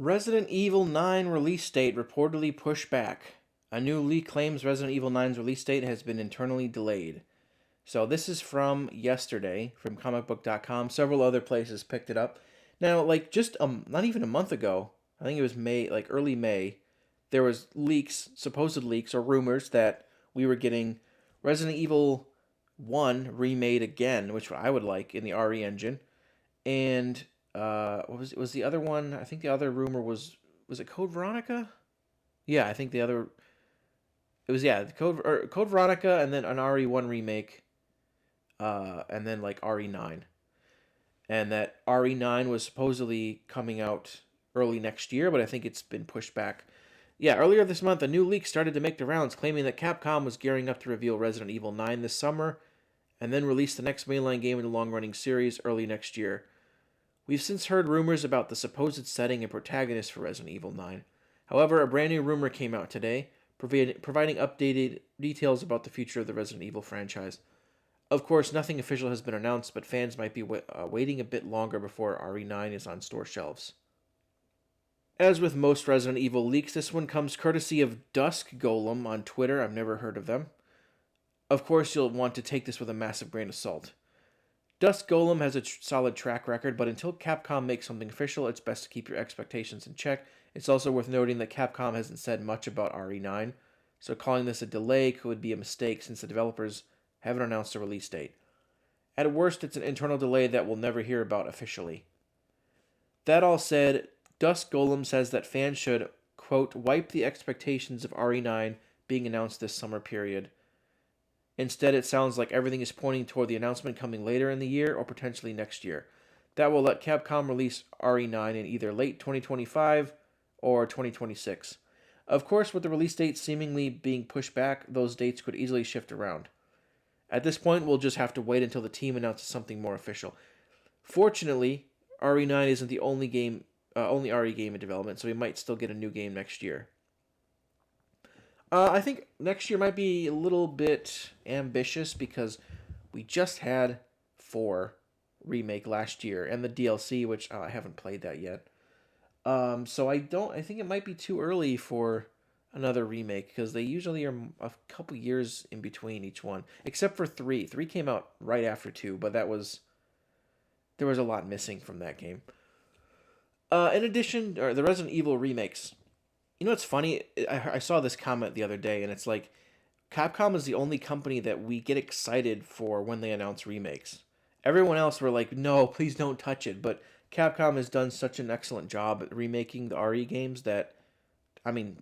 Resident Evil 9 release date reportedly pushed back. A new leak claims Resident Evil 9's release date has been internally delayed. So this is from yesterday from comicbook.com. Several other places picked it up. Now, like just not even a month ago, I think it was May, like early May, there was leaks, supposed leaks or rumors that we were getting Resident Evil 1 remade again, which I would like in the RE engine. And what was the other one? I think the other rumor was it Code Veronica? Yeah, I think the other it was Code Veronica and then an RE1 remake, and then like RE9, and that RE9 was supposedly coming out early next year, but I think it's been pushed back. Yeah, earlier this month, a new leak started to make the rounds, claiming that Capcom was gearing up to reveal Resident Evil 9 this summer, and then release the next mainline game in the long-running series early next year. We've since heard rumors about the supposed setting and protagonist for Resident Evil 9. However, a brand new rumor came out today, providing updated details about the future of the Resident Evil franchise. Of course, nothing official has been announced, but fans might be waiting a bit longer before RE9 is on store shelves. As with most Resident Evil leaks, this one comes courtesy of Dusk Golem on Twitter. I've never heard of them. Of course, you'll want to take this with a massive grain of salt. Dusk Golem has a solid track record, but until Capcom makes something official, it's best to keep your expectations in check. It's also worth noting that Capcom hasn't said much about RE9, so calling this a delay could be a mistake since the developers haven't announced a release date. At worst, it's an internal delay that we'll never hear about officially. That all said, Dusk Golem says that fans should, quote, wipe the expectations of RE9 being announced this summer period. Instead, it sounds like everything is pointing toward the announcement coming later in the year or potentially next year. That will let Capcom release RE9 in either late 2025 or 2026. Of course, with the release date seemingly being pushed back, those dates could easily shift around. At this point, we'll just have to wait until the team announces something more official. Fortunately, RE9 isn't the only RE game in development, so we might still get a new game next year. I think next year might be a little bit ambitious because we just had 4 remake last year and the DLC, which I haven't played that yet. So I think it might be too early for another remake because they usually are a couple years in between each one, except for 3. 3 came out right after 2, but there was a lot missing from that game. In addition, or the Resident Evil remakes. You know what's funny? I saw this comment the other day, and it's like, Capcom is the only company that we get excited for when they announce remakes. Everyone else were like, no, please don't touch it. But Capcom has done such an excellent job at remaking the RE games that, I mean,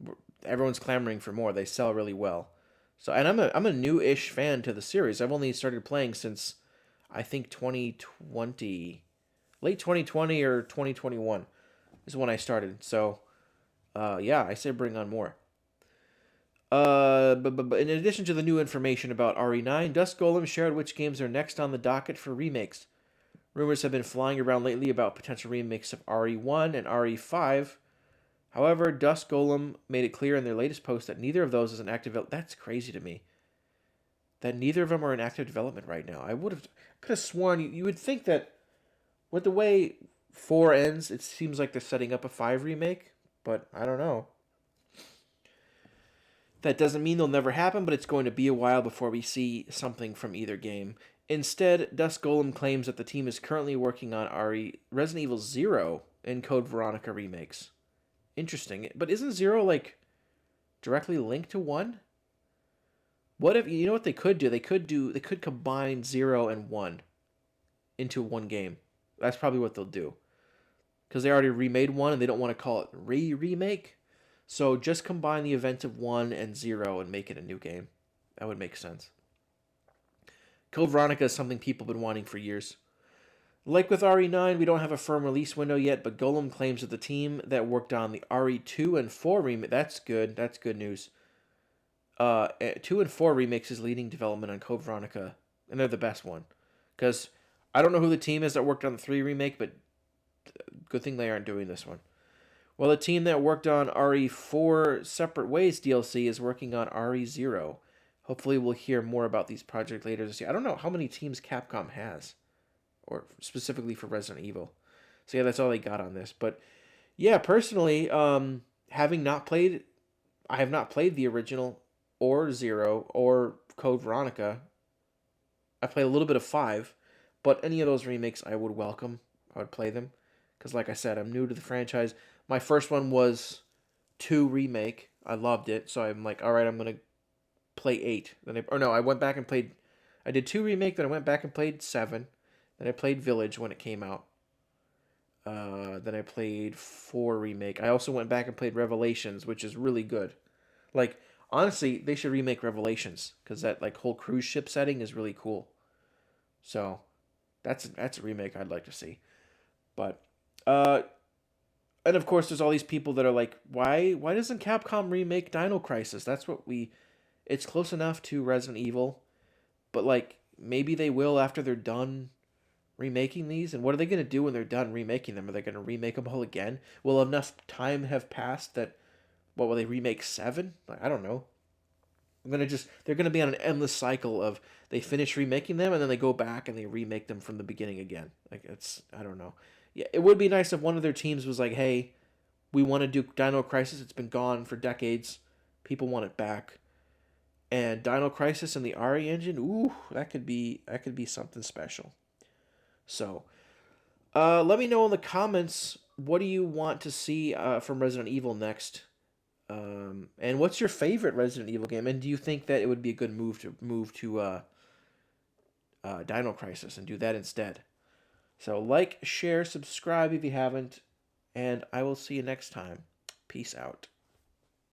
everyone's clamoring for more. They sell really well. So, and I'm a new-ish fan to the series. I've only started playing since, I think, 2020, late 2020 or 2021 is when I started. So, yeah, I say bring on more. But in addition to the new information about RE9, Dusk Golem shared which games are next on the docket for remakes. Rumors have been flying around lately about potential remakes of RE1 and RE5. However, Dusk Golem made it clear in their latest post that neither of those is an active. That's crazy to me. That neither of them are in active development right now. Could have sworn you would think that with the way 4 ends, it seems like they're setting up a 5 remake. But I don't know. That doesn't mean they'll never happen, but it's going to be a while before we see something from either game. Instead, Dusk Golem claims that the team is currently working on Resident Evil 0 and Code Veronica remakes. Interesting. But isn't 0 like directly linked to 1? What if you know what they could do? They could combine 0 and 1 into one game. That's probably what they'll do. Because they already remade 1 and they don't want to call it remake. So just combine the events of 1 and 0 and make it a new game. That would make sense. Code Veronica is something people have been wanting for years. Like with RE9, we don't have a firm release window yet, but Golem claims that the team that worked on the RE2 and 4 remake, that's good news. 2 and 4 remakes is leading development on Code Veronica, and they're the best one. Because I don't know who the team is that worked on the 3 remake, but good thing they aren't doing this one. Well, the team that worked on RE4 Separate Ways DLC is working on RE0. Hopefully we'll hear more about these projects later this year. I don't know how many teams Capcom has, or specifically for Resident Evil. So yeah, that's all they got on this. But Yeah, personally, having not played, I have not played the original or Zero or Code Veronica. I played a little bit of 5, but any of those remakes I would welcome. I would play them because, like I said, I'm new to the franchise. My first one was 2 remake. I loved it, so I'm like, all right, I'm gonna play 8. Or no, I went back and played. I did 2 remake, then I went back and played 7. Then I played Village when it came out. Then I played 4 remake. I also went back and played Revelations, which is really good. Like honestly, they should remake Revelations because that like whole cruise ship setting is really cool. So that's a remake I'd like to see. But uh, and of course, there's all these people that are like, why doesn't Capcom remake Dino Crisis? That's what we. It's close enough to Resident Evil, but like maybe they will after they're done remaking these. And what are they gonna do when they're done remaking them? Are they gonna remake them all again? Will enough time have passed that what will they remake 7? Like, I don't know. They're gonna be on an endless cycle of they finish remaking them and then they go back and they remake them from the beginning again. Like it's I don't know. Yeah, it would be nice if one of their teams was like, hey, we want to do Dino Crisis. It's been gone for decades. People want it back. And Dino Crisis and the RE engine, ooh, that could be something special. So, let me know in the comments what do you want to see from Resident Evil next. And what's your favorite Resident Evil game? And do you think that it would be a good move to Dino Crisis and do that instead? So like, share, subscribe if you haven't, and I will see you next time. Peace out.